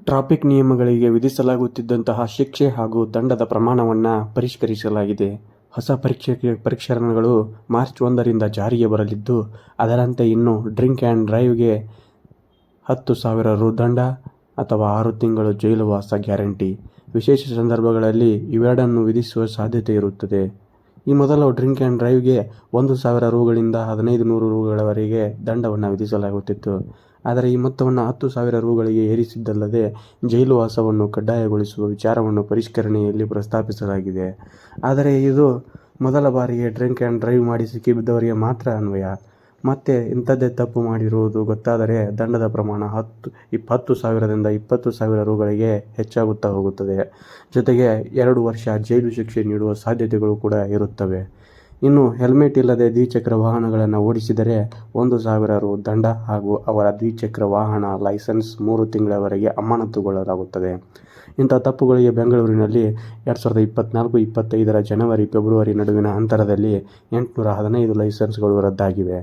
Traffic ನಿಯಮಗಳಿಗೆ ವಿಧಿಸಲಾಗುತ್ತಿದ್ದಂತಹ ಶಿಕ್ಷೆ ಹಾಗೂ ದಂಡದ ಪ್ರಮಾಣವನ್ನು ಪರಿಷ್ಕರಿಸಲಾಗಿದೆ. ಹೊಸ ಪರಿಷ್ಕರಣೆಗಳು ಮಾರ್ಚ್ 1ರಿಂದ ಜಾರಿಗೆ ಬರಲಿದ್ದು, ಅದರಂತೆ ಇನ್ನು ಡ್ರಿಂಕ್ ಆ್ಯಂಡ್ ಡ್ರೈವ್ಗೆ 10,000 ರು ದಂಡ ಅಥವಾ 6 ತಿಂಗಳು ಜೈಲುವಾಸ ಗ್ಯಾರಂಟಿ. ವಿಶೇಷ ಸಂದರ್ಭಗಳಲ್ಲಿ ಇವೆರಡನ್ನೂ ವಿಧಿಸುವ ಸಾಧ್ಯತೆ ಇರುತ್ತದೆ. ಈ ಮೊದಲು ಡ್ರಿಂಕ್ ಆ್ಯಂಡ್ ಡ್ರೈವ್ಗೆ 1,000 ರುಗಳಿಂದ 1,500 ರುಗಳವರೆಗೆ ದಂಡವನ್ನು ವಿಧಿಸಲಾಗುತ್ತಿತ್ತು. ಆದರೆ ಈ ಮೊತ್ತವನ್ನು 10,000 ರುಗಳಿಗೆ ಏರಿಸಿದ್ದಲ್ಲದೆ, ಜೈಲುವಾಸವನ್ನು ಕಡ್ಡಾಯಗೊಳಿಸುವ ವಿಚಾರವನ್ನು ಪರಿಷ್ಕರಣೆಯಲ್ಲಿ ಪ್ರಸ್ತಾಪಿಸಲಾಗಿದೆ. ಆದರೆ ಇದು ಮೊದಲ ಬಾರಿಗೆ ಡ್ರಿಂಕ್ ಆ್ಯಂಡ್ ಡ್ರೈವ್ ಮಾಡಿ ಸಿಕ್ಕಿಬಿದ್ದವರಿಗೆ ಮಾತ್ರ ಅನ್ವಯ. ಮತ್ತೆ ಇಂಥದ್ದೇ ತಪ್ಪು ಮಾಡಿರುವುದು ಗೊತ್ತಾದರೆ ದಂಡದ ಪ್ರಮಾಣ 10,000ದಿಂದ 20,000 ರುಗಳಿಗೆ ಹೆಚ್ಚಾಗುತ್ತಾ ಹೋಗುತ್ತದೆ. ಜೊತೆಗೆ 2 ವರ್ಷ ಜೈಲು ಶಿಕ್ಷೆ ನೀಡುವ ಸಾಧ್ಯತೆಗಳು ಕೂಡ ಇರುತ್ತವೆ. ಇನ್ನು ಹೆಲ್ಮೆಟ್ ಇಲ್ಲದೆ ದ್ವಿಚಕ್ರ ವಾಹನಗಳನ್ನು ಓಡಿಸಿದರೆ 1,000 ರು ದಂಡ ಹಾಗೂ ಅವರ ದ್ವಿಚಕ್ರ ವಾಹನ ಲೈಸೆನ್ಸ್ 3 ತಿಂಗಳವರೆಗೆ ಅಮಾನತುಗೊಳ್ಳಲಾಗುತ್ತದೆ. ಇಂಥ ತಪ್ಪುಗಳಿಗೆ ಬೆಂಗಳೂರಿನಲ್ಲಿ 2024-25ರ ಜನವರಿ-ಫೆಬ್ರವರಿ ನಡುವಿನ ಅಂತರದಲ್ಲಿ 815 ಲೈಸೆನ್ಸ್ಗಳು ರದ್ದಾಗಿವೆ.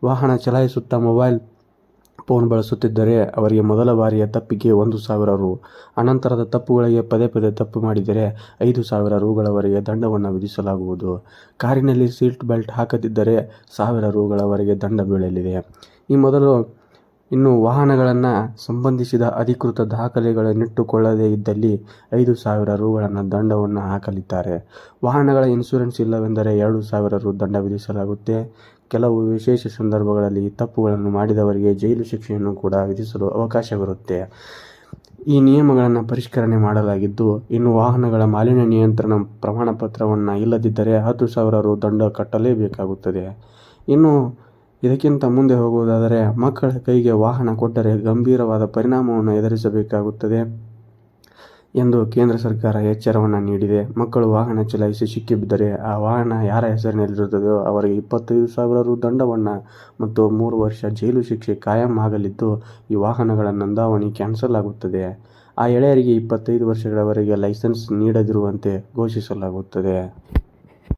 ವಾಹನ ಚಲಾಯಿಸುತ್ತಾ ಮೊಬೈಲ್ ಫೋನ್ ಬಳಸುತ್ತಿದ್ದರೆ ಅವರಿಗೆ ಮೊದಲ ಬಾರಿಯ ತಪ್ಪಿಗೆ 1,000 ರು, ಅನಂತರದ ತಪ್ಪುಗಳಿಗೆ ಪದೇ ಪದೇ ತಪ್ಪು ಮಾಡಿದರೆ 5,000 ರುಗಳವರೆಗೆ ದಂಡವನ್ನು ವಿಧಿಸಲಾಗುವುದು. ಕಾರಿನಲ್ಲಿ ಸೀಟ್ ಬೆಲ್ಟ್ ಹಾಕದಿದ್ದರೆ 1,000 ರುಗಳವರೆಗೆ ದಂಡ ಬೀಳಲಿದೆ. ಈ ಮೊದಲು ಇನ್ನು ವಾಹನಗಳನ್ನು ಸಂಬಂಧಿಸಿದ ಅಧಿಕೃತ ದಾಖಲೆಗಳನ್ನಿಟ್ಟುಕೊಳ್ಳದೇ ಇದ್ದಲ್ಲಿ 5,000 ರುಗಳನ್ನು ದಂಡವನ್ನು ಹಾಕಲಿದ್ದಾರೆ. ವಾಹನಗಳ ಇನ್ಶೂರೆನ್ಸ್ ಇಲ್ಲವೆಂದರೆ 2,000 ರು ದಂಡ ವಿಧಿಸಲಾಗುತ್ತೆ. ಕೆಲವು ವಿಶೇಷ ಸಂದರ್ಭಗಳಲ್ಲಿ ಈ ತಪ್ಪುಗಳನ್ನು ಮಾಡಿದವರಿಗೆ ಜೈಲು ಶಿಕ್ಷೆಯನ್ನು ಕೂಡ ವಿಧಿಸಲು ಅವಕಾಶವಿರುತ್ತೆ. ಈ ನಿಯಮಗಳನ್ನು ಪರಿಷ್ಕರಣೆ ಮಾಡಲಾಗಿದ್ದು, ಇನ್ನು ವಾಹನಗಳ ಮಾಲಿನ್ಯ ನಿಯಂತ್ರಣ ಪ್ರಮಾಣಪತ್ರವನ್ನು ಇಲ್ಲದಿದ್ದರೆ 10,000 ರು ದಂಡ ಕಟ್ಟಲೇಬೇಕಾಗುತ್ತದೆ. ಇನ್ನು ಇದಕ್ಕಿಂತ ಮುಂದೆ ಹೋಗುವುದಾದರೆ, ಮಕ್ಕಳ ಕೈಗೆ ವಾಹನ ಕೊಟ್ಟರೆ ಗಂಭೀರವಾದ ಪರಿಣಾಮವನ್ನು ಎದುರಿಸಬೇಕಾಗುತ್ತದೆ ಎಂದು ಕೇಂದ್ರ ಸರ್ಕಾರ ಎಚ್ಚರವನ್ನು ನೀಡಿದೆ. ಮಕ್ಕಳು ವಾಹನ ಚಲಾಯಿಸಿ ಸಿಕ್ಕಿಬಿದ್ದರೆ ಆ ವಾಹನ ಯಾರ ಹೆಸರಿನಲ್ಲಿರುತ್ತದೆಯೋ ಅವರಿಗೆ 25,000 ರು ದಂಡವನ್ನು ಮತ್ತು 3 ವರ್ಷ ಜೈಲು ಶಿಕ್ಷೆ ಕಾಯಂ ಆಗಲಿದ್ದು, ಈ ವಾಹನಗಳ ನೋಂದಣಿ ಕ್ಯಾನ್ಸಲ್ ಆಗುತ್ತದೆ. ಆ ಎಳೆಯರಿಗೆ 25 ವರ್ಷಗಳವರೆಗೆ ಲೈಸೆನ್ಸ್ ನೀಡದಿರುವಂತೆ ಘೋಷಿಸಲಾಗುತ್ತದೆ.